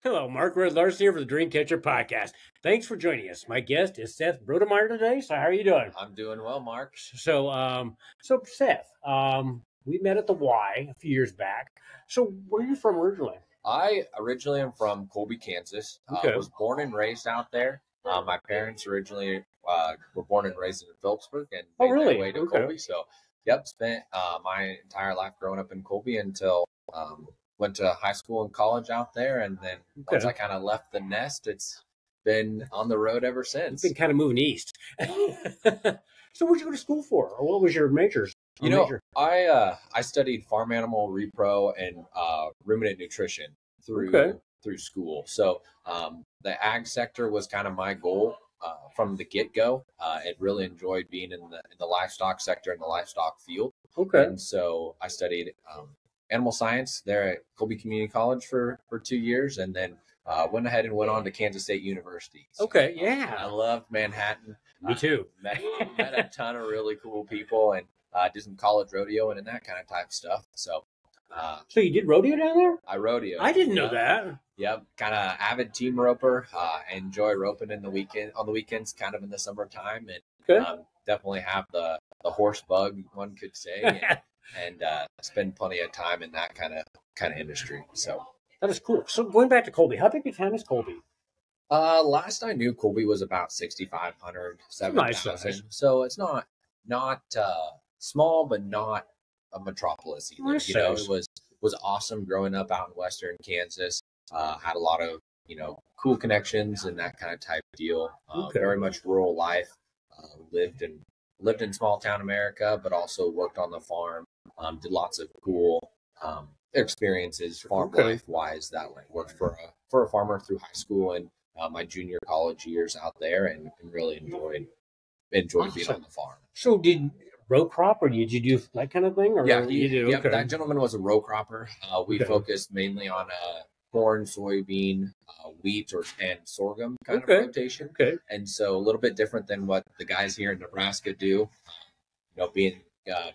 Hello, Mark Larsen here for the Dreamcatcher podcast. Thanks for joining us. My guest is Seth Bredemeier today. So, how are you doing? I'm doing well, Mark. So Seth, we met at the Y a few years back. So, where are you from originally? I originally am from Colby, Kansas. Okay. Was born and raised out there. My parents originally were born and raised in Phillipsburg and Oh, made really? their way to Okay. Colby. So, yep, spent my entire life growing up in Colby until went to high school and college out there. And then once Okay. I kind of left the nest, it's been on the road ever You've since. been kind of moving east. So, what'd you go to school for, or what was your majors? You know, I studied farm animal repro and ruminant nutrition through school. So the ag sector was kind of my goal from the get go. I really enjoyed being in the livestock sector and the livestock field. Okay. And so I studied animal science there at Colby Community College for 2 years, and then went ahead and went on to Kansas State University. So, Okay. Yeah. I loved Manhattan. Me too. Met a ton of really cool people and did some college rodeoing and that kind of type stuff. So So you did rodeo down there? I rodeo. I didn't know that. Yep, kind of avid team roper. Enjoy roping on the weekends, kind of in the summertime, and Okay. definitely have the horse bug, one could say, and spend plenty of time in that kind of industry. So That is cool. So going back to Colby, how big a town is Colby? last I knew, Colby was about 6,500, Nice 7,000. size. So it's not small, but not a metropolis either. Nice You know, size. it was awesome growing up out in Western Kansas. Had a lot of cool connections and that kind of type deal. Okay. Very much rural life. Lived in small town America, but also worked on the farm. Did lots of cool experiences farm Okay. life wise that way. Worked for a farmer through high school and my junior college years out there, and really enjoyed being Awesome. on the farm. So did row crop, or did you do that kind of thing? Or Yeah, you do. yep, Okay. that gentleman was a row cropper. We Okay. focused mainly on corn, soybean, wheat, and sorghum kind Okay. of rotation. Okay. And so a little bit different than what the guys here in Nebraska do. Being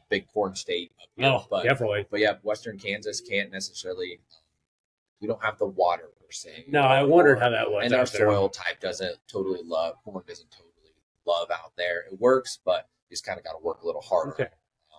big corn state up here. Oh, definitely. But yeah, Western Kansas can't necessarily. We don't have the water per se. No, I wondered how that was. And our out there. soil type doesn't totally love corn. Doesn't totally love out there. It works, but you just kind of got to work a little harder. Okay.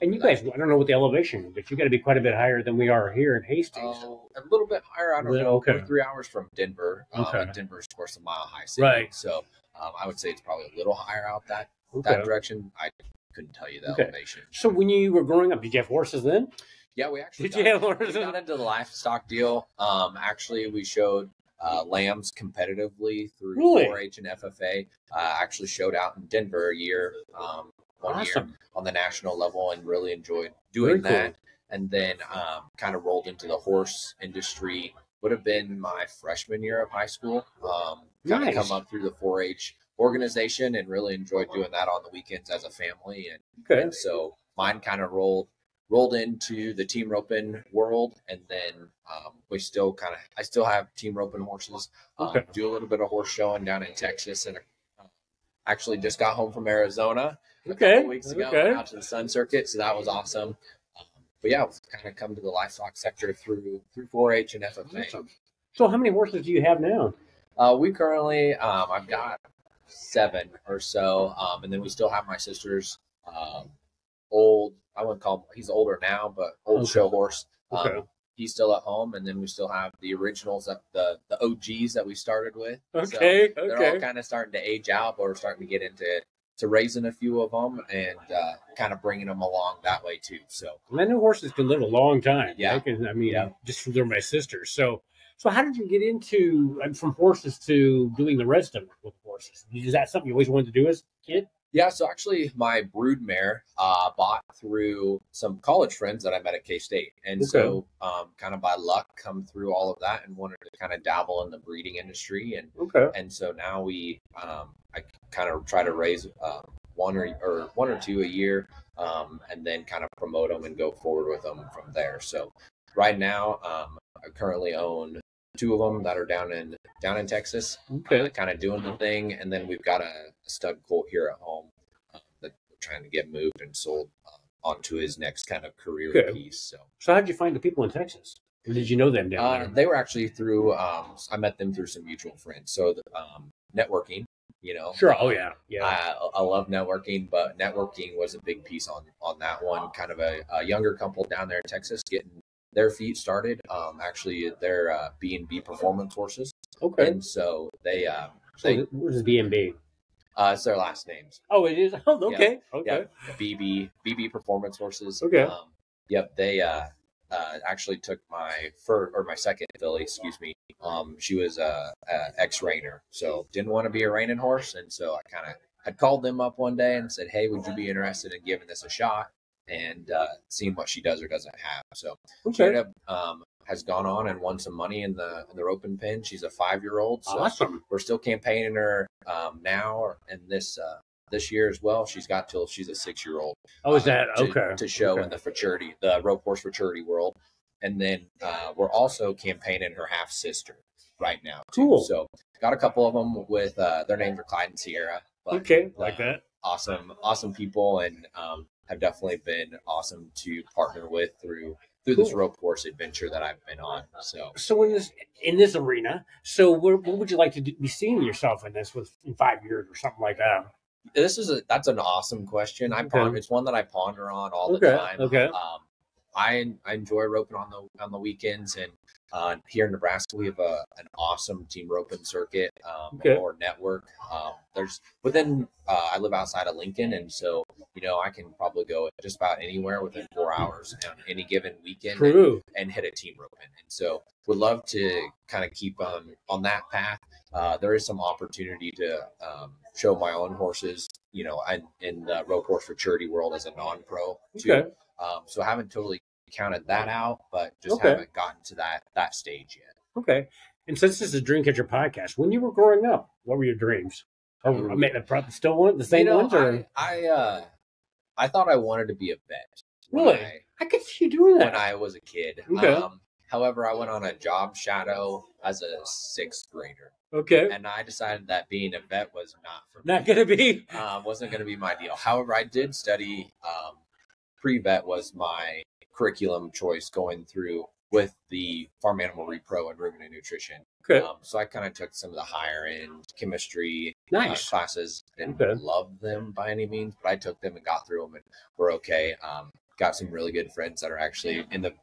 And you guys, I don't know what the elevation is, but you got to be quite a bit higher than we are here in Hastings. A little bit higher. I don't know. Okay. We're 3 hours from Denver. Okay. And Denver's, of course, a mile high city. Right. So I would say it's probably a little higher out that Okay. direction. I couldn't tell you the Okay. elevation. So when you were growing up, did you have horses then? Yeah, we actually Did you have horses? we got into the livestock deal. Actually, we showed lambs competitively through Really? 4-H and FFA. Actually showed out in Denver one year Awesome. on the national level, and really enjoyed Very doing cool. that. And then kind of rolled into the horse industry. Would have been my freshman year of high school. Kind Nice. of come up through the 4-H organization and really enjoyed doing that on the weekends as a family. Okay. And so mine kind of rolled into the team roping world, and then I still have team roping horses. Okay. Do a little bit of horse showing down in Texas, and actually just got home from Arizona a Okay. couple weeks ago, Okay. out to the Sun Circuit, so that was awesome. But yeah, I've kind of come to the livestock sector through 4-H and FFA. Awesome. So how many horses do you have now? We currently, I've got 7 or so, and then we still have my sister's old. I wouldn't call him. He's older now, but old Okay. show horse. Okay. He's still at home, and then we still have the originals, the OGs that we started with. Okay. So they're all kind of starting to age out, but we're starting to get into raising a few of them and kind of bringing them along that way too. So And I know horses can live a long time. Yeah. Yeah. Just from they're my sisters. So how did you get into from horses to doing the rest of it with horses? Is that something you always wanted to do as a kid? yeah, so actually my brood mare bought through some college friends that I met at K-State. And so kind of by luck come through all of that and wanted to kind of dabble in the breeding industry. Okay. And so now I kind of try to raise one or two a year, and then kind of promote them and go forward with them from there. So right now, I currently own 2 of them that are down in Texas, Okay. kind of doing the thing, and then we've got a stud colt here at home that we're trying to get moved and sold onto his next kind of career Okay. piece. So So how did you find the people in Texas? Or did you know them down there? They were actually through. I met them through some mutual friends. So networking. Sure. Oh yeah. Yeah. I love networking, but networking was a big piece on that one. Kind of a younger couple down there in Texas getting their feet started. Actually, they're B&B performance horses. Okay. And so what is B&B? It's their last names. Oh, it is. Oh, okay. Yeah. Okay. Yeah. BB performance horses. Okay. Yep. They actually took my second filly. Excuse me. She was a ex-reiner, so didn't want to be a reining horse, and so I kind of had called them up one day and said, "Hey, would you be interested in giving this a shot and seeing what she does or doesn't have?" So she ended up has gone on and won some money in the roping pen. She's a 5-year-old. So awesome. We're still campaigning her now and this year as well. She's got till she's a 6-year-old. Oh, is that okay? To show in the rope horse futurity world. And then we're also campaigning her half sister right now, too. Cool. So got a couple of them with their names are Clyde and Sierra. But, okay, like that. Awesome people, and have definitely been awesome to partner with through this rope horse adventure that I've been on. So in this arena, so what would you like to be seeing yourself in this in 5 years or something like that? That's an awesome question. It's one that I ponder on all the time. Okay. I enjoy roping on the weekends, and here in Nebraska we have an awesome team roping circuit or network. I live outside of Lincoln, and so I can probably go just about anywhere within 4 hours on any given weekend and hit a team roping. And so would love to kind of keep on that path. There is some opportunity to show my own horses, in the rope horse futurity world as a non-pro too. Okay. So I haven't totally counted that out, but just haven't gotten to that stage yet. Okay. And since this is a Dreamcatcher podcast, when you were growing up, what were your dreams? I mean, probably still one the same ones, or I thought I wanted to be a vet. Really? I could see you doing that when I was a kid. Okay. However, I went on a job shadow as a 6th grader. Okay. And I decided that being a vet was not for me. Not going to be. Wasn't going to be my deal. However, I did study. Pre-vet was my curriculum choice going through with the farm animal repro and ruminant nutrition. Okay. So I kind of took some of the higher end chemistry classes. Didn't love them by any means, but I took them and got through them and were okay. Got some really good friends that are actually in the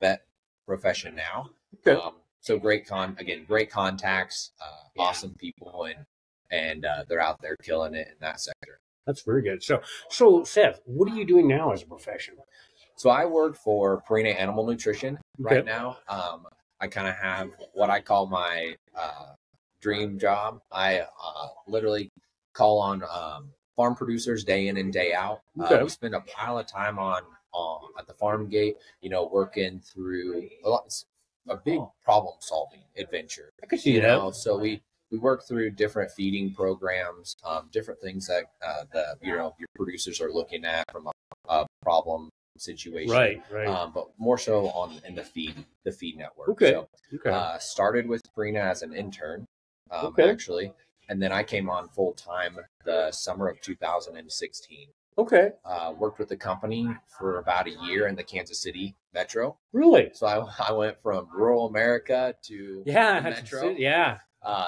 vet profession now. Okay. So great contacts, awesome people, and they're out there killing it in that sector. That's very good. So Seth, what are you doing now as a profession? So I work for Purina Animal Nutrition right now. I kind of have what I call my dream job. I literally call on farm producers day in and day out. We spend a pile of time on at the farm gate, working through a big problem solving adventure. I could see that. So we work through different feeding programs, different things that your producers are looking at from a problem situation, right. But more so in the feed network. Okay. Started with Purina as an intern, actually, and then I came on full time the summer of 2016. Okay. Worked with the company for about a year in the Kansas City metro. Really? So I went from rural America to metro. Yeah.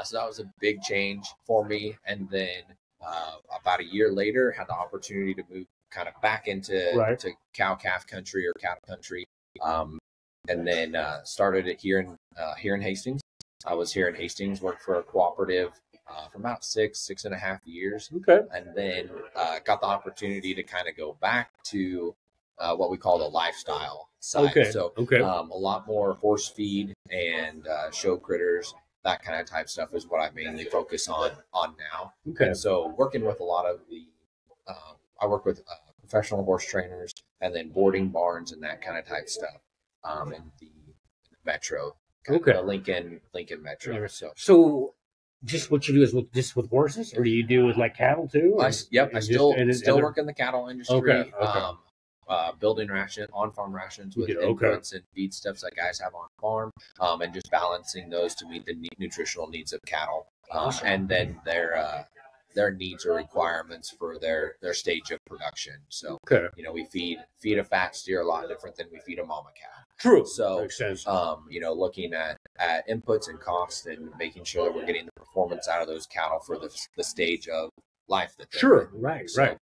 So that was a big change for me. And then about a year later, had the opportunity to move kind of back into to cow-calf country or cattle country. And then started it here in Hastings. I was here in Hastings, worked for a cooperative for about 6.5 years. Okay. And then got the opportunity to kind of go back to what we call the lifestyle side. Okay. So a lot more horse feed and show critters, that kind of type stuff is what I mainly focus on now. Okay. And so working with a lot of I work with professional horse trainers and then boarding barns and that kind of type stuff in the metro. The Lincoln metro. So just what you do is with horses, or do you do with like cattle too? I still work in the cattle industry. Building on-farm rations with inputs and feedstuffs that guys have on farm, and just balancing those to meet the nutritional needs of cattle, and then their needs or requirements for their stage of production. So we feed a fat steer a lot different than we feed a mama cow. True. So, Makes sense. Looking at inputs and costs and making sure that we're getting the performance out of those cattle for the stage of life that they're Sure. in. Right. So right.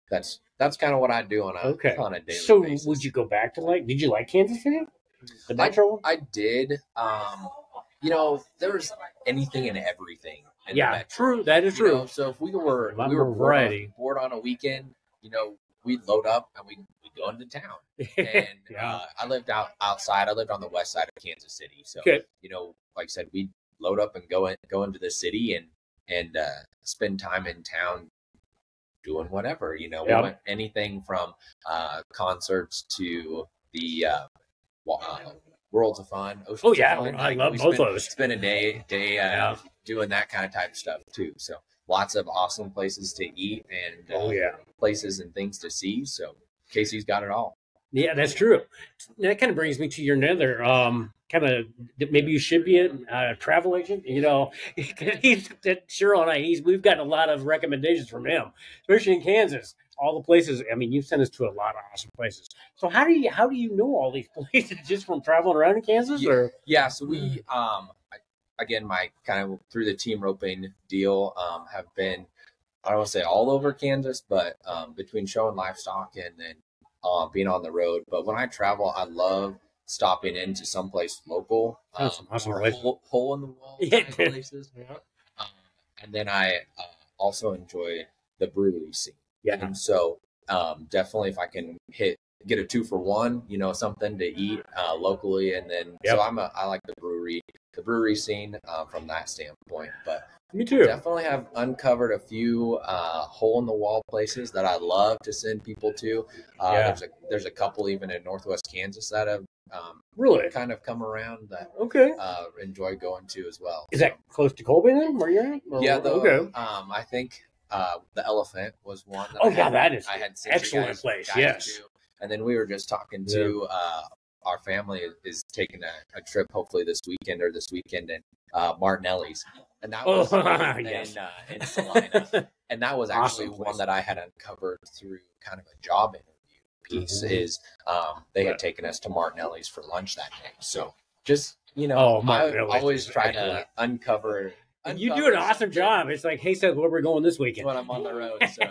that's kind of what I do on a daily So basis. would you go back to did you like Kansas City? The metro? I did. There's anything and everything. In the metro. True. That is true. So if we were variety. bored on a weekend, we'd load up and we'd go into town. And I lived outside. I lived on the west side of Kansas City. So like I said, we'd load up and go into the city and spend time in town doing whatever. We went anything from concerts to the Worlds of Fun. Oceans of Fun. I love both of those. Spend a day doing that kind of type of stuff too. So lots of awesome places to eat and places and things to see. So Casey's got it all. Yeah, that's true. That kind of brings me to your another kind of maybe you should be a travel agent. He's Cheryl and I. We've gotten a lot of recommendations from him, especially in Kansas. All the places. I mean, you've sent us to a lot of awesome places. So how do you know all these places just from traveling around in Kansas? Yeah. So we again, my kind of through the team roping deal have been, I don't want to say all over Kansas, but between showing livestock and then being on the road. But when I travel, I love stopping into someplace local. Awesome hole in the wall places. And then I also enjoy the brewery scene. Yeah. And so definitely if I can get a 2-for-1, something to eat locally. And then so I like the brewery scene from that standpoint. But me too. Definitely have uncovered a few hole in the wall places that I love to send people to. There's a couple even in Northwest Kansas that have really kind of come around that enjoy going to as well. Is that close to Colby then, where you're at? I think the Elephant was one. That is I had excellent place. Yes. To. And then we were just talking to our family is taking a trip hopefully this weekend and Martinelli's. And that was in Salina. And that was actually one that I had uncovered through kind of a job interview piece is they had taken us to Martinelli's for lunch that day. So just, I always try to uncover. You do an awesome job. It's like, hey, Seth, where we're going this weekend? When I'm on the road. So,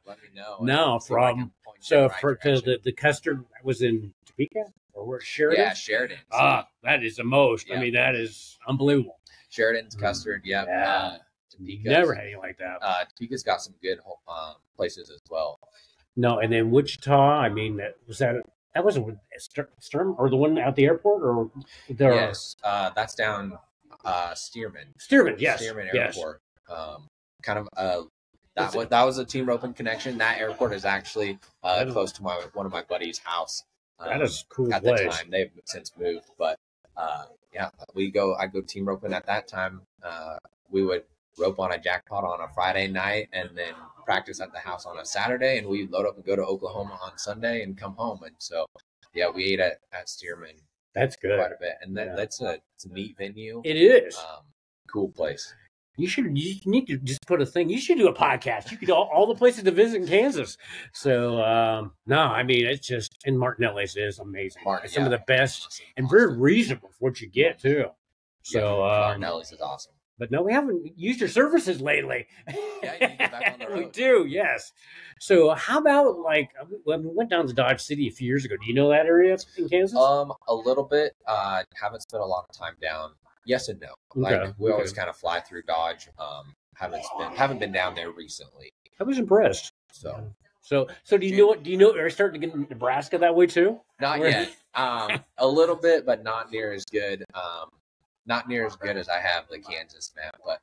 let me know. No problem. So the custard was in Topeka or where Sheridan? Yeah, Sheridan. That is the most. Yeah. I mean, that is unbelievable. Sheridan's custard, Topeka. Never had anything like that. Topeka's got some good places as well. No, and then Wichita. I mean, that wasn't Sturm or the one out the airport or there. Yes, that's down Stearman. Yes. Stearman Airport. Kind of that was a team roping connection. That airport is actually close to one of my buddy's house. That is cool. At the time, they've since moved, but. I go team roping at that time. We would rope on a jackpot on a Friday night and then practice at the house on a Saturday, and we'd load up and go to Oklahoma on Sunday and come home. And so, we ate at Stearman. That's good. Quite a bit. And it's a neat venue. It is. Cool place. You need to just put a thing. You should do a podcast. You could all the places to visit in Kansas. So I mean it's just and Martinelli's is amazing. It's some of the best and very reasonable for what you get too. So Martinelli's is awesome. But no, we haven't used your services lately. Yeah, you need to get back on the road. We do, yes. So how about when we went down to Dodge City a few years ago? Do you know that area in Kansas? A little bit. Haven't spent a lot of time down. Yes and no. We always kind of fly through Dodge. Haven't been down there recently. I was impressed. So do you know what? Do you know? Are you starting to get Nebraska that way too? Not yet. A little bit, but not near as good. Not near as good as I have the Kansas map. But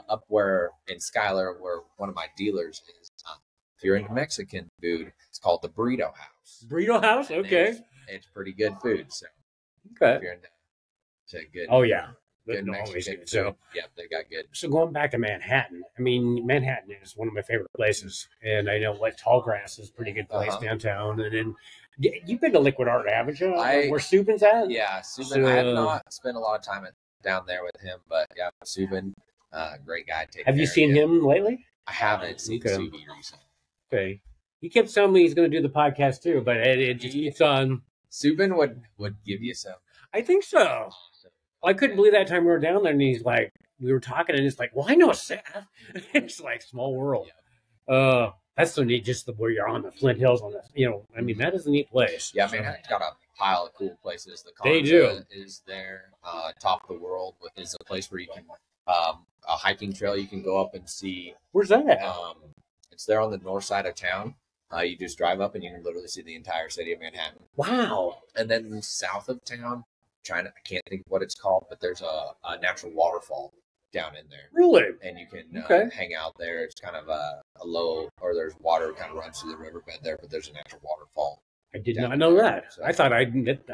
up where in Schuyler, where one of my dealers is, if you're into Mexican food, it's called the Burrito House. Burrito House, okay. It's pretty good food. So if you're into good. Oh yeah. Good Mexican food. So they got good. So going back to Manhattan, I mean, Manhattan is one of my favorite places, and I know Tallgrass is a pretty good place downtown. And then you've been to Liquid Art, haven't you? Where Subin's at? Yeah, Subin. I have not spent a lot of time down there with him, but Subin, great guy. Have you seen him lately? I haven't seen Subi recently. Okay, he kept telling me he's going to do the podcast too, but it just keeps on. Subin would give you some. I think so. I couldn't believe that time we were down there, and he's like, we were talking, and it's like, well, I know Seth. It's like small world. That's so neat, just where you're on the Flint Hills on the, I mean, that is a neat place. Yeah, Manhattan's got a pile of cool places. The They do. is there. Top of the World is a place where you can, a hiking trail you can go up and see. Where's that at? It's there on the north side of town. You just drive up and you can literally see the entire city of Manhattan. Wow. And then south of town, I can't think of what it's called, but there's a natural waterfall down in there. Really? And you can hang out there. It's kind of a low, or there's water kind of runs through the riverbed there, but there's a natural waterfall. I did not know that. So. I thought I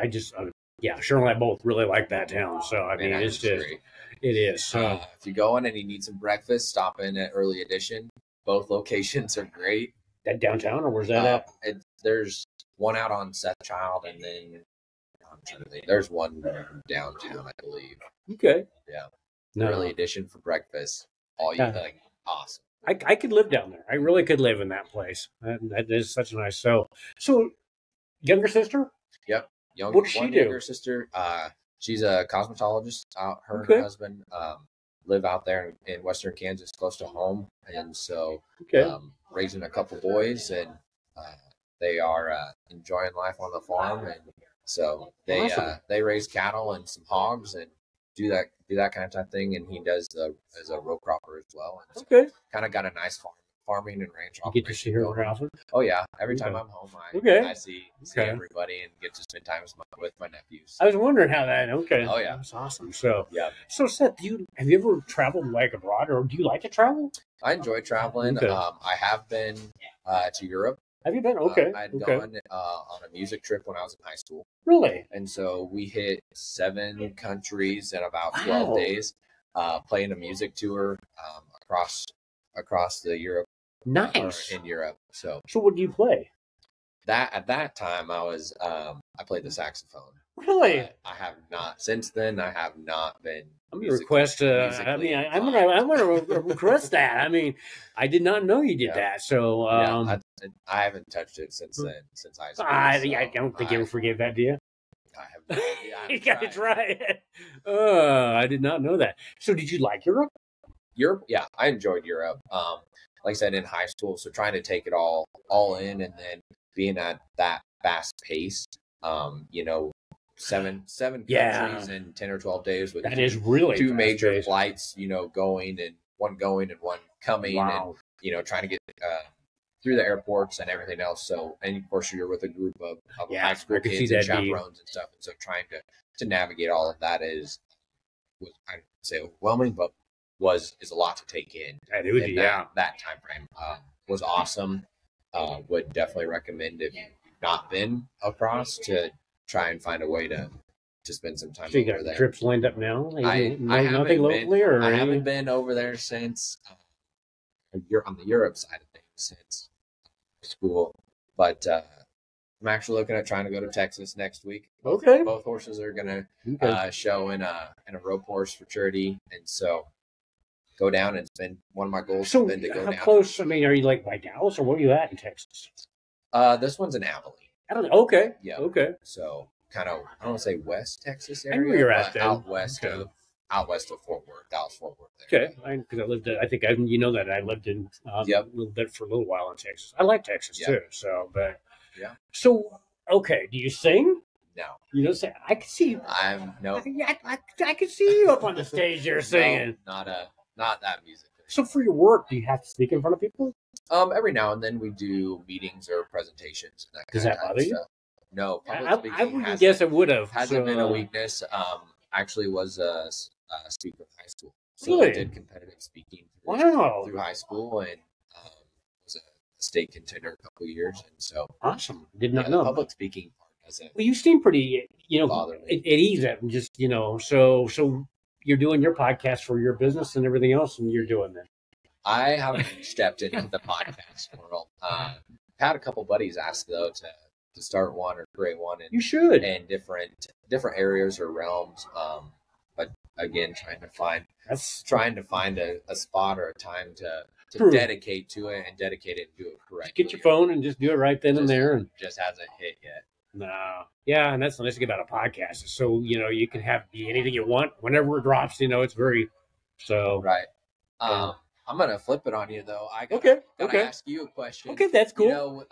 just, Cheryl and I both really like that town. So, I mean, it's just, great. It is. So. If you're going and you need some breakfast, stop in at Early Edition. Both locations are great. That downtown, or where's that at? There's one out on Seth Child, and then there's one downtown, I believe. Okay. Yeah. Early Edition for breakfast. All you think. Awesome. I could live down there. I really could live in that place. That is such a nice. So younger sister? Yep. What does she do? Younger sister. She's a cosmetologist. Her and her husband live out there in western Kansas, close to home, and so raising a couple boys, and they are enjoying life on the farm, and so they raise cattle and some hogs and do that kind of thing, and he does as a row cropper as well. And so kind of got a nice farming and ranch operation. You get to see her often? Oh yeah, every time I'm home, I see everybody and get to spend time with my nephews. I was wondering how that. Okay. Oh yeah, that's awesome. So yeah. So Seth, have you ever traveled like abroad, or do you like to travel? I enjoy traveling. Okay. I have been to Europe. Have you been? Okay. I'd gone on a music trip when I was in high school. Really? And so we hit 7 countries in about 12 days, playing a music tour across the Europe. Nice. In Europe. So what do you play? At that time I was I played the saxophone. Really? I have not since then. I have not been. I'm gonna request. I'm gonna request that. I mean, I did not know you did that. So I haven't touched it since then. Since high school. I don't think you ever forgave that, do you? I have. You got to try it. I did not know that. So did you like Europe? Europe, yeah, I enjoyed Europe. Like I said, in high school, so trying to take it all in, and then being at that fast pace. 7 countries in 10 or 12 days with that is really 2 major flights, going and one coming, wow. And trying to get through the airports and everything else. So, and of course you're with a group of high school kids and chaperones and stuff, and so trying to navigate all of that was I'd say overwhelming, but is a lot to take in. That time frame was awesome. Would definitely recommend if you've not been across to try and find a way to spend some time. So you got there. Trips lined up now? I haven't been over there since you're on the Europe side of things since school, but I'm actually looking at trying to go to Texas next week. Both horses are gonna show in a rope horse for charity, and so go down and spend. One of my goals has been to go down. How close? I mean, are you like by Dallas, or where are you at in Texas? This one's in Abilene. Okay. Yeah. Okay. So kind of, I don't want to say West Texas area. I know where you're at, out west of Fort Worth, Dallas Fort Worth. There. Okay. Because I lived. I think I lived in a little bit for a little while in Texas. I like Texas too. So, but So okay, do you sing? No. You don't sing. I can see you. I can see you up on the stage there singing. No, not that music. So for your work, do you have to speak in front of people? Every now and then we do meetings or presentations. And Does that bother you? No, I wouldn't guess it would have. Hasn't been a weakness. Actually, was a speaker in high school, so really? I did competitive speaking through high school, and was a state contender a couple of years, and so awesome. Did not know public speaking part doesn't. Well, you seem pretty, at ease at just so you're doing your podcast for your business and everything else, and you're doing that. I haven't stepped into the podcast world. Had a couple buddies ask though to start one or create one. And you should in different areas or realms. But again, trying to find a spot or a time to dedicate to it and dedicate it and do it correctly. Just get your phone and just do it right then and there, and just hasn't hit yet. No. Yeah, and that's the nice thing about a podcast. So, you can be anything you want whenever it drops, it's very so Right. yeah. I'm gonna flip it on you though. I Okay. gotta ask you a question. Okay, that's cool.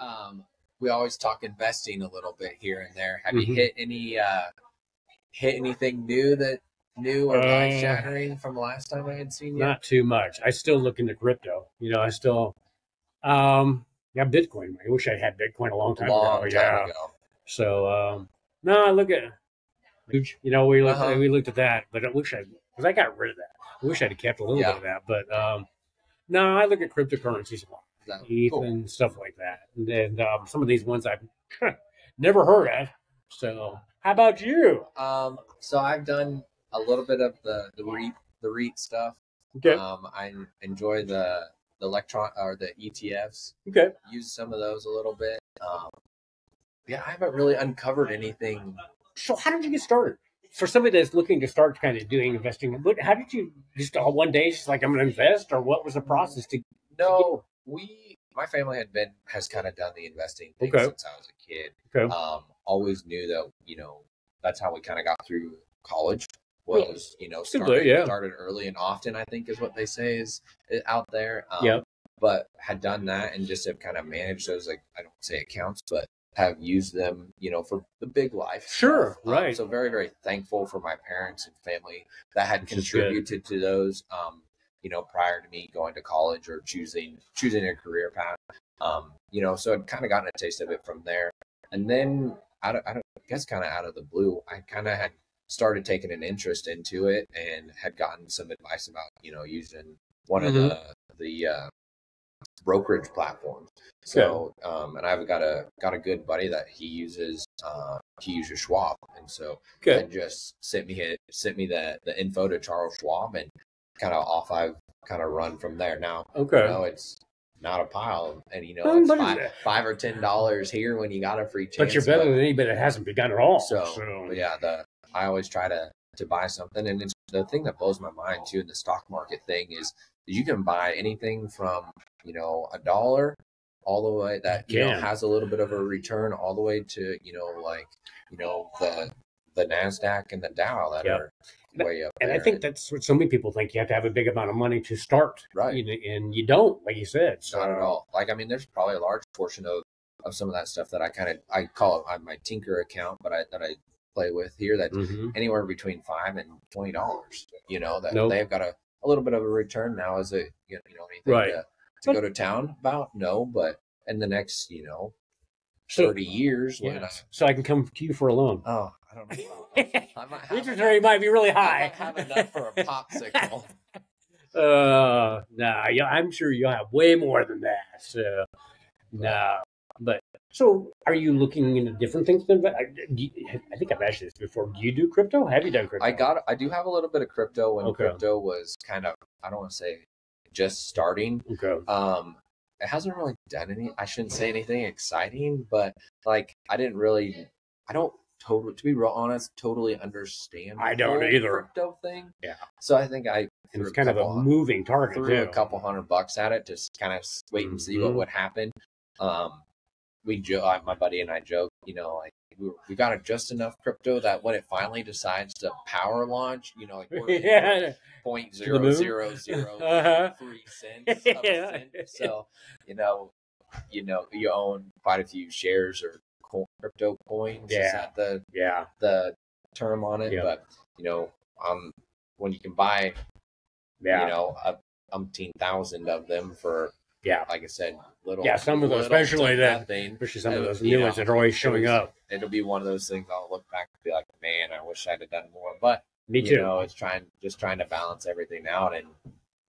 We always talk investing a little bit here and there. Have you hit anything new or life shattering from the last time I had seen you? Not too much. I still look into crypto. I still Bitcoin. I wish I had Bitcoin a long time ago. So no, I look at huge. We looked at that, but I wish because I got rid of that. I wish I'd have kept a little bit of that, but no, I look at cryptocurrencies a lot, and stuff like that, and some of these ones I've never heard of. So, how about you? So I've done a little bit of the REIT stuff. Okay. I enjoy the electron or the ETFs. Okay. Use some of those a little bit. I haven't really uncovered anything. So, how did you get started? For somebody that's looking to start kind of doing investing, how did you just all one day just like I'm going to invest, or what was the process to? No, my family has kind of done the investing thing since I was a kid. Okay. Always knew that that's how we kind of got through college. Was started early and often, I think is what they say is out there. But had done that and just have kind of managed those, like, I don't say accounts, but have used them, for the big life. Sure, stuff. right. So very, very thankful for my parents and family that had contributed to those, prior to me going to college or choosing a career path. So I'd kind of gotten a taste of it from there. And then I guess kind of out of the blue, I kind of had started taking an interest into it and had gotten some advice about, using one of the brokerage platforms. So, and I've got a good buddy that he uses Schwab, and so I just sent me the info to Charles Schwab, and kind of off I've kind of run from there. Now, it's not a pile, and it's $5 or $10 here when you got a free chance. But you're better than anybody that hasn't begun at all. So yeah, I always try to buy something, and it's the thing that blows my mind too in the stock market thing is you can buy anything from $1 all the way that has a little bit of a return all the way to the NASDAQ and the Dow that are way up there. And I think that's what so many people think. You have to have a big amount of money to start, right? And you don't, like you said. So. Not at all. Like, I mean, there's probably a large portion of some of that stuff that I call it my Tinker account, but that I play with here that's anywhere between $5 and $20. They've got a little bit of a return now. Is it anything to go to town about? No, but in the next 30 years, so I can come to you for a loan. Oh, I don't know. The interest rate might be really high. I might have enough for a popsicle. I'm sure you'll have way more than that. So, but so are you looking into different things? I think I've asked you this before. Do you do crypto? Have you done crypto? I do have a little bit of crypto when crypto was kind of, I don't want to say just starting. Okay. It hasn't really done I shouldn't say anything exciting, but like I don't, to be real honest, totally understand. I don't either. Crypto thing. Yeah. So I think it's kind of a moving target. Threw a couple $100 at it to kind of wait and see what would happen. My buddy and I joke, we got just enough crypto that when it finally decides to power launch, we're 0.00003 cents. So, you own quite a few shares or crypto coins. Is that the term on it? Yeah. But, when you can buy, umpteen thousand of them for, like I said, some of those, especially some of those new ones that are always showing up. It'll be one of those things I'll look back and be like, man, I wish I'd have done more. But me too. It's just trying to balance everything out and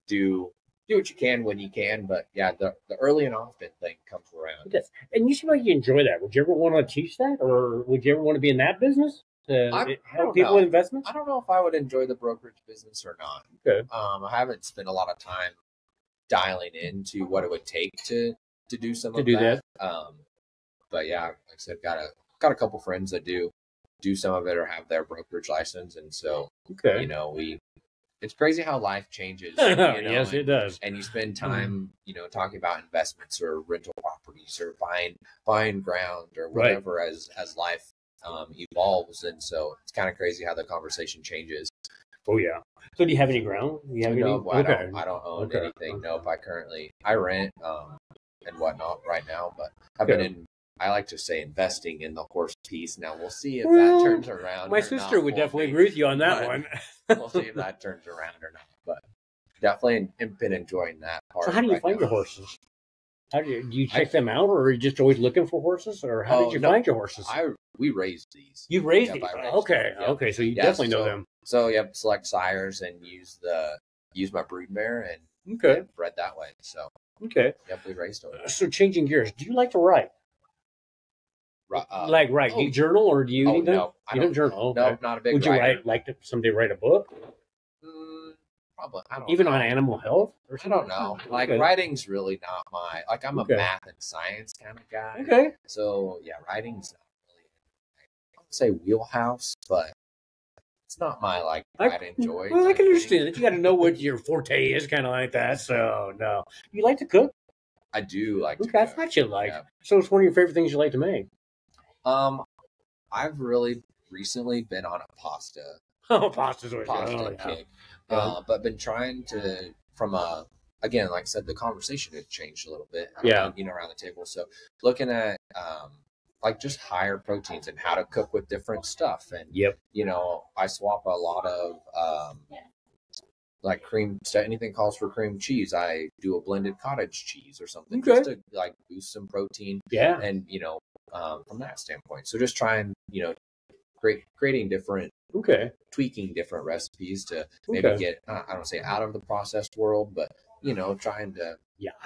do what you can when you can. But the early and often thing comes around. Yes. And you seem like you enjoy that. Would you ever want to teach that, or would you ever want to be in that business? Help people with investments? I don't know if I would enjoy the brokerage business or not. Okay. I haven't spent a lot of time dialing into what it would take to do some of that. But like I said, got a couple friends that do some of it or have their brokerage license, and so we it's crazy how life changes. Yes, it does. And you spend time, talking about investments or rental properties or buying ground or whatever as life evolves. And so it's kind of crazy how the conversation changes. Oh yeah. So do you have any ground? Do you have any? I don't own anything. Nope. I rent and whatnot right now, but I've been I like to say investing in the horse piece. Now we'll see if that turns around. My sister would definitely agree with you on that one. We'll see if that turns around or not. But definitely been enjoying that part. So how do you find your horses? How do you check them out, or are you just always looking for horses, or how did you find your horses? We raised these. You raised these? Okay. Okay. So you definitely know them. So select sires and use my broodmare and bred that way. So okay. Yep, we raised them. So changing gears, do you like to write? Write? Do you journal, or do you? No, you don't journal. Okay. No, not a big. Would you like to someday write a book? Probably. I don't even know. on animal health? Or I don't know. Like writing's really not my. Like I'm a math and science kind of guy. Okay. So yeah, writing's not really. I would say wheelhouse, but it's not my what I enjoy. Well, I can understand that. You got to know what your forte is, kind of like that. So no, you like to cook? I do like. Okay, I thought you liked. Yeah. So it's one of your favorite things you like to make. I've really recently been on a pasta. Pasta kick. But been trying to again, like I said, the conversation had changed a little bit. Around the table. So looking at just higher proteins and how to cook with different stuff. And I swap a lot of cream. Anything calls for cream cheese. I do a blended cottage cheese or something just to boost some protein. Yeah. And from that standpoint, so just trying creating different tweaking different recipes to maybe get I don't say out of the processed world, but trying to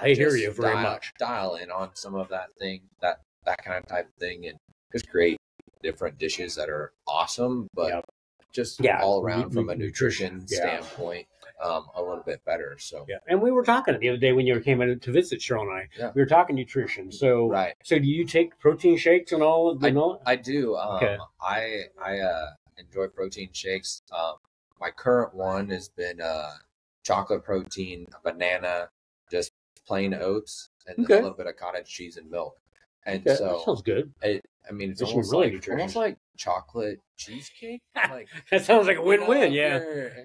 I hear you very much dial in on some of that kind of type of thing and just create different dishes that are awesome, but just all around from a nutrition standpoint a little bit better. So and we were talking the other day when you came in to visit Cheryl and I. We were talking nutrition. So so do you take protein shakes and all of that? I do. I enjoy protein shakes. My current one has been chocolate protein, banana, just plain oats, and then a little bit of cottage cheese and milk. And so that sounds good. It's almost like chocolate cheesecake. That sounds like a win-win.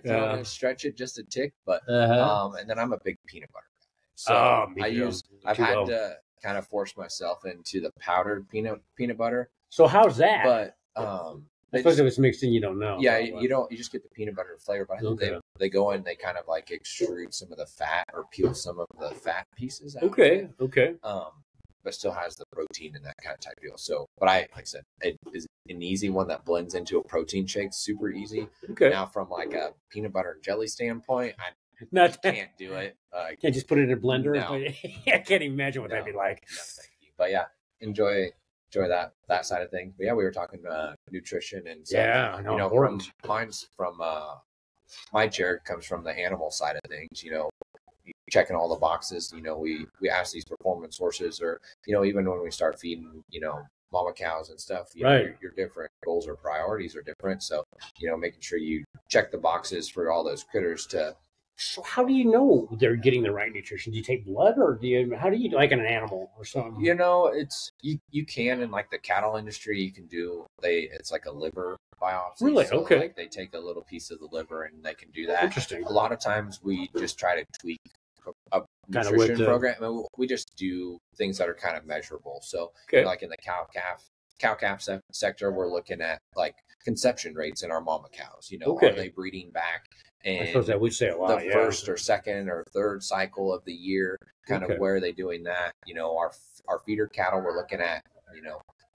So stretch it just a tick, but and then I'm a big peanut butter guy. So I've had to kind of force myself into the powdered peanut butter. So how's that? But I suppose if it's mixed in, you don't know. Yeah, you just get the peanut butter flavor. But I think they go in, they kind of extrude some of the fat or peel some of the fat pieces out. Okay. But still has the protein and that kind of type deal. So, but like I said, it is an easy one that blends into a protein shake, super easy. Now, from a peanut butter and jelly standpoint, I can't do it. Can't just put it in a blender. No. I can't even imagine what that'd be like. No, thank you. But yeah, enjoy that side of things. But yeah, we were talking nutrition and so, mine's from my chair comes from the animal side of things. Checking all the boxes. We ask these performance horses, or even when we start feeding mama cows and stuff, your different goals or priorities are different. So making sure you check the boxes for all those critters to. So how do you know they're getting the right nutrition? Do you take blood, or how do you like an animal or something? It's you can in the cattle industry. You can do it's like a liver biopsy. Really? So, okay. They take a little piece of the liver and they can do that. Interesting. A lot of times we just try to tweak a nutrition program. We just do things that are kind of measurable. So like in the cow calf sector, we're looking at conception rates in our mama cows. Are they breeding back? And I suppose that would say a lot. The first or second or third cycle of the year, kind of where are they doing that? Our feeder cattle, we're looking at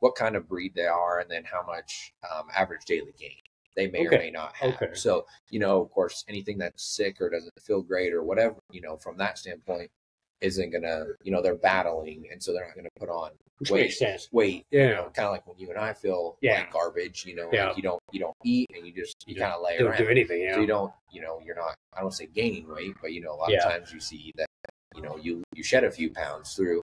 what kind of breed they are, and then how much average daily gain they may or may not have. So, of course, anything that's sick or doesn't feel great or whatever, from that standpoint, isn't gonna, they're battling, and so they're not gonna put on weight. Kind of like when you and I feel like garbage. You don't eat, and you kind of lay around. Don't do anything. So you don't, you're not. I don't say gaining weight, but a lot of times you see that. You shed a few pounds through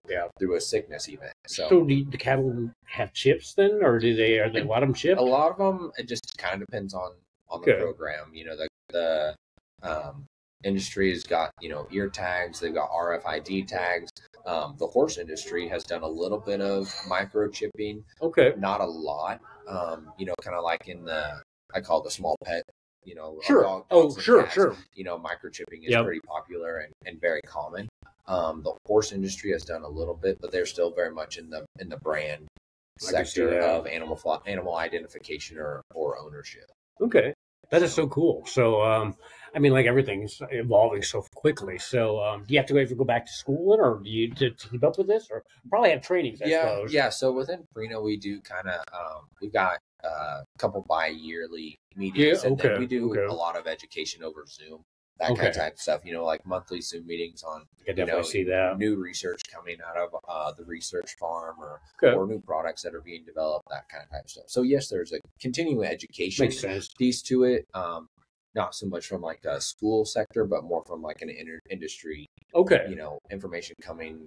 a sickness event. So do the cattle have chips then, or are they a lot of them chipped? A lot of them, it just kind of depends on the program. industry has got, ear tags. They've got RFID tags. The horse industry has done a little bit of microchipping. Okay. Not a lot. Kind of like in I call it the small pet, Sure. dogs and Sure, cats. sure. Microchipping is pretty popular and very common. The horse industry has done a little bit, but they're still very much in the brand sector of animal identification or ownership. Okay. That is so cool. So, I mean, like everything's evolving so quickly. So, do you have to ever go back to school, or do you to keep up with this, or probably have trainings? I suppose. Yeah. So within Prino, we do kind of we've got a couple bi-yearly meetings, and then we do a lot of education over Zoom, that kind of type of stuff. Like monthly Zoom meetings on I definitely see that new research coming out of the research farm or new products that are being developed, that kind of type of stuff. So yes, there's a continuing education piece to it. Not so much from like a school sector, but more from like an industry. Information coming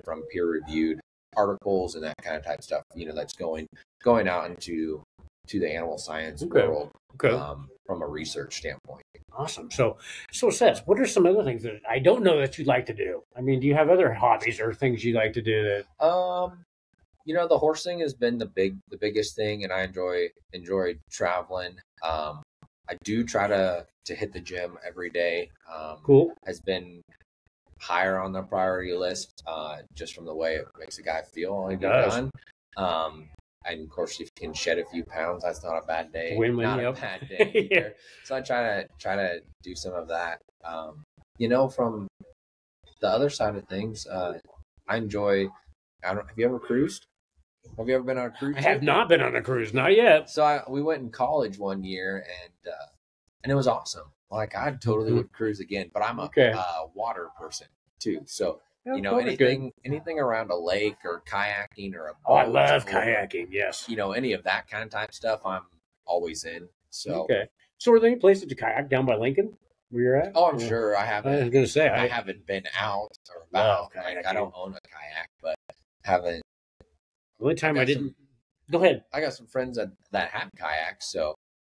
from peer reviewed articles and that kind of type of stuff. That's going out into the animal science world from a research standpoint. Awesome. So Seth, what are some other things that I don't know that you'd like to do? I mean, do you have other hobbies or things you like to do that? The horse thing has been the biggest thing, and I enjoy traveling. I do try to hit the gym every day. Cool. Has been higher on the priority list, just from the way it makes a guy feel when you get done. And of course, if you can shed a few pounds, that's not a bad day. Win-win, not a bad day either. So I try to do some of that. From the other side of things, I enjoy. Have you ever cruised? Have you ever been on a cruise? I have not been on a cruise, not yet. So we went in college one year, and it was awesome. Like I totally would cruise again, but I'm a water person too. So anything around a lake or kayaking or a boat. I love kayaking. Yes. Any of that kind of type stuff, I'm always in. So So are there any places to kayak down by Lincoln where you're at? Oh, I'm sure. I haven't. I was going to say I haven't been out or about. Like, I don't own a kayak, but haven't. The only time I didn't. Go ahead. I got some friends that have kayaks, so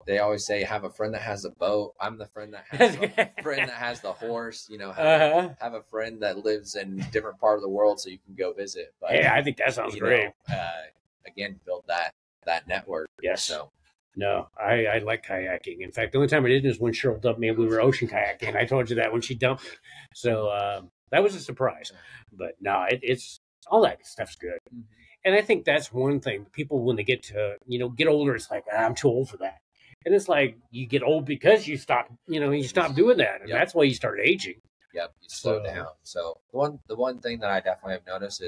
they always say, have a friend that has a boat. I'm the friend that has the horse. Have a friend that lives in a different part of the world so you can go visit. But I think that sounds great. Again, build that network. Yes. So. No, I like kayaking. In fact, the only time I didn't is when Cheryl dumped me and we were ocean kayaking. I told you that when she dumped me. So that was a surprise. But no, it's all that stuff's good. Mm-hmm. And I think that's one thing. People, when they get to, get older, it's like, I'm too old for that. And it's like you get old because you stop doing that. And that's why you start aging. Yep, you slow down. So the one thing that I definitely have noticed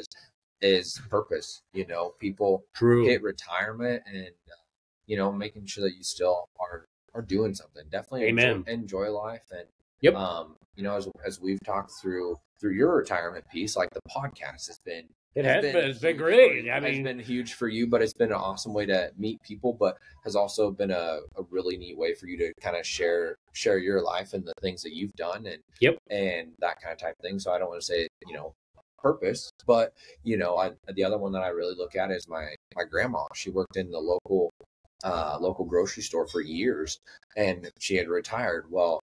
is purpose. People hit retirement and making sure that you still are doing something. Definitely enjoy life. And as we've talked through your retirement piece, like the podcast has been. It's been great. It's been huge for you, but it's been an awesome way to meet people, but has also been a really neat way for you to kind of share your life and the things that you've done and that kind of type thing. So I don't want to say, purpose, but the other one that I really look at is my grandma. She worked in the local grocery store for years, and she had retired. Well,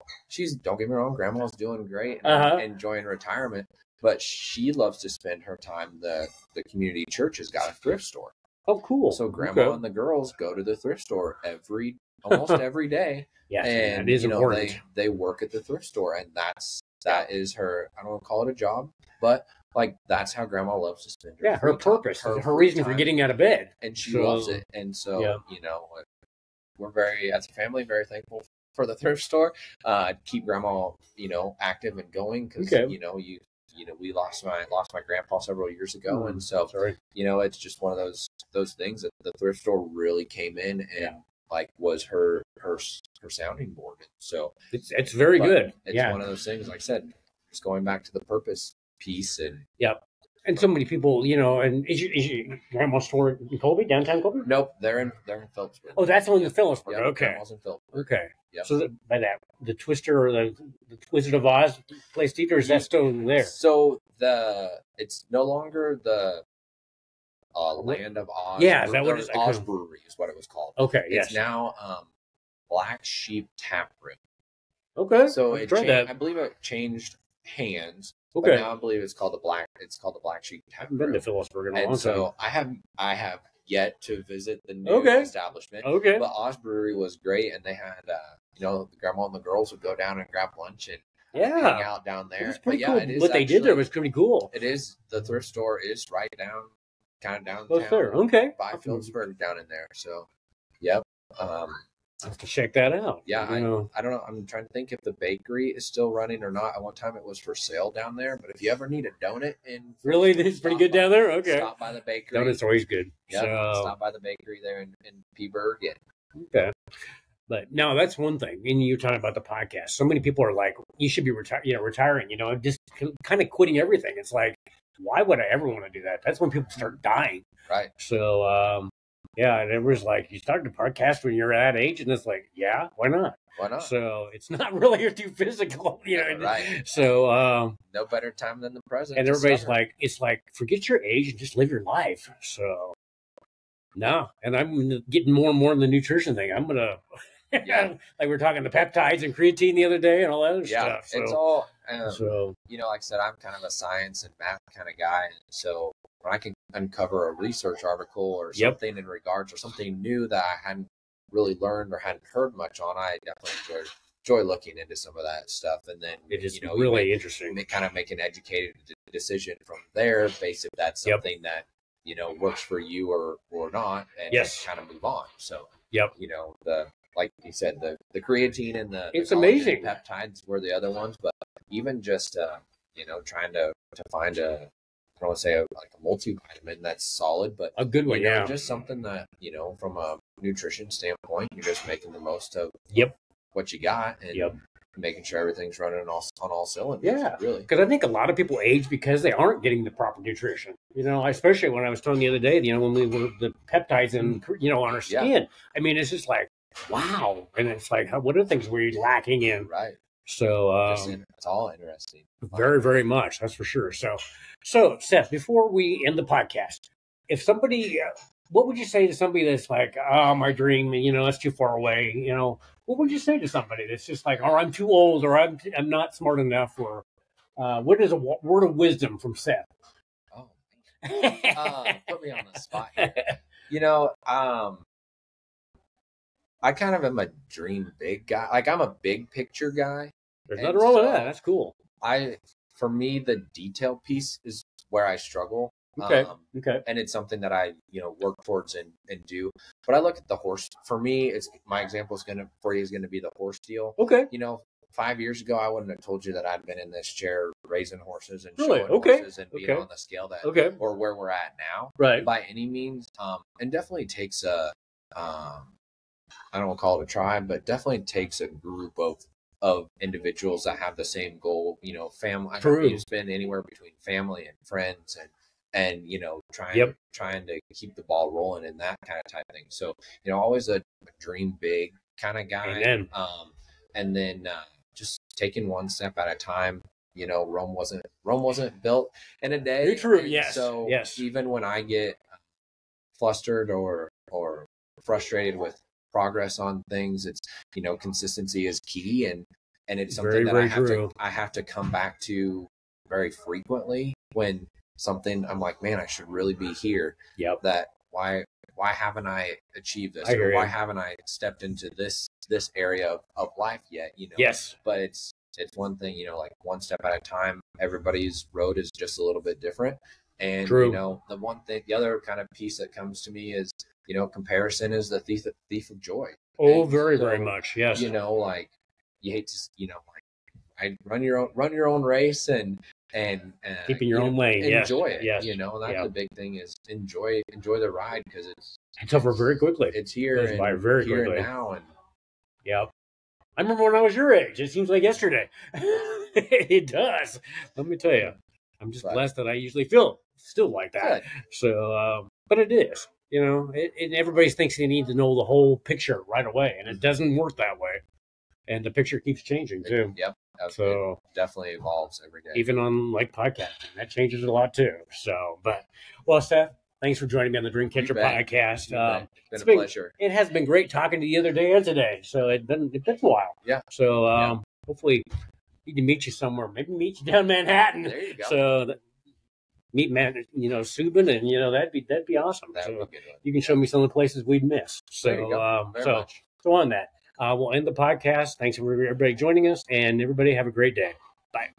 don't get me wrong, grandma's doing great and enjoying retirement. But she loves to spend her time. The community church has got a thrift store. Oh, cool! So grandma and the girls go to the thrift store almost every day. Yeah, and that is important. They work at the thrift store, and that is her. I don't want to call it a job, but like that's how grandma loves to spend her purpose, her reason for getting out of bed, and she loves it. And so we're as a family, very thankful for the thrift store. Keep grandma active and going because we lost my grandpa several years ago, and so it's just one of those things that the thrift store really came in and was her sounding board. So it's very good. It's one of those things. Like I said, just going back to the purpose piece and And so many people, and is your grandma's store in Colby, downtown Colby? Nope, they're in Phillipsburg. Oh, that's only in Phillipsburg. Yep, okay. Grandma's in Phillipsburg. Okay. Yep. So by the Twister or the Wizard of Oz place to eat, or is that still there? So it's no longer the Land of Oz. Yeah, is that what it's Oz Brewery is what it was called. Okay, it's now Black Sheep Tap Room. Okay. So I've tried that. I believe it changed hands. Okay. But now I believe it's called the black sheep. I haven't been to Phillipsburg in a long so time. I have yet to visit the new establishment. Okay. But Oz Brewery was great, and they had the grandma and the girls would go down and grab lunch and hang out down there. It's pretty cool. What they did there was pretty cool. It is. The thrift store is right down, kind of downtown. Close there. Okay. By Phillipsburg down in there. So, yep. I have to check that out. Yeah, I don't know. I'm trying to think if the bakery is still running or not. At one time, it was for sale down there. But if you ever need a donut, really, it's pretty good down there. Okay, stop by the bakery. Donut's always good. Yeah, stop by the bakery there in Peaburg. Okay, but no, that's one thing. And you're talking about the podcast. So many people are like, "You should be retiring." Just kind of quitting everything. It's like, why would I ever want to do that? That's when people start dying. Right. So. Yeah, and it was like, you started a podcast when you're that age, and it's like, yeah, why not? Why not? So it's not really too physical, Right. So no better time than the present. And everybody's like, it's like, forget your age and just live your life. So no, and I'm getting more and more in the nutrition thing. I'm gonna, like we were talking the peptides and creatine the other day and all that other stuff. So, it's all. Like I said, I'm kind of a science and math kind of guy, and so when I can uncover a research article or something in regards or something new that I hadn't really learned or hadn't heard much on, I definitely enjoy looking into some of that stuff. And then it is really interesting. Kind of make an educated decision from there, based if that's something that works for you or not, and just kind of move on. So like you said, the creatine and it's amazing peptides were the other ones, but even just trying to find I don't want to say a multivitamin that's solid, but a good one, just something that from a nutrition standpoint, you're just making the most of what you got and making sure everything's running on all cylinders. Yeah, really, because I think a lot of people age because they aren't getting the proper nutrition. Especially when I was telling the other day, when we were the peptides and on our skin. I mean, it's just like, wow, and it's like, what are things we're lacking in? Right. So it's all interesting. Very, very much. That's for sure. So Seth, before we end the podcast, if somebody, what would you say to somebody that's like, oh, my dream, that's too far away, what would you say to somebody that's just like, oh, I'm too old, or I'm not smart enough, or what is a word of wisdom from Seth? Oh, put me on the spot here. I kind of am a dream big guy. Like, I'm a big picture guy. There's nothing wrong with that. That's cool. For me, the detail piece is where I struggle. Okay. And it's something that I, work towards and do. But I look at the horse. For me, my example is going to be the horse deal. Okay. 5 years ago, I wouldn't have told you that I'd been in this chair raising horses and showing horses and being on the scale or where we're at now. Right. By any means. And definitely takes I don't want to call it a tribe, but definitely takes a group of individuals that have the same goal. Family. You spend anywhere between family and friends and trying to keep the ball rolling and that kind of type thing. So always a dream big kind of guy. Amen. And then just taking one step at a time. Rome wasn't built in a day. Very true. Yes. So even when I get flustered or frustrated with progress on things, it's consistency is key, and it's something that I have to come back to very frequently when something I'm like, man, I should really be here. That why haven't I achieved this, or why haven't I stepped into this area of life yet? Yes. But it's one thing, like one step at a time. Everybody's road is just a little bit different, and the other kind of piece that comes to me is comparison is the thief of joy. Oh, very, very much. Yes. Like you hate to, I run your own race and keeping your own lane. Enjoy it. Yes. And that's the big thing is enjoy the ride, because it's over very quickly. It's here and very here quickly now. And I remember when I was your age. It seems like yesterday. It does. Let me tell you, I'm just blessed that I usually feel still like that. Good. So, but it is. And everybody thinks they need to know the whole picture right away, and it doesn't work that way. And the picture keeps changing too. Yep. So it definitely evolves every day. Even on podcasting, that changes a lot too. So, Seth, thanks for joining me on the Dream Catcher podcast. It's been a pleasure. It has been great talking to you the other day and today. So it's been a while. Yeah. So hopefully need to meet you somewhere. Maybe meet you down Manhattan. There you go. So meet Subin, and that'd be awesome. That so would be good. You can show me some of the places we'd miss. So There you go. Very much. So on that, we'll end the podcast. Thanks for everybody joining us, and everybody have a great day. Bye.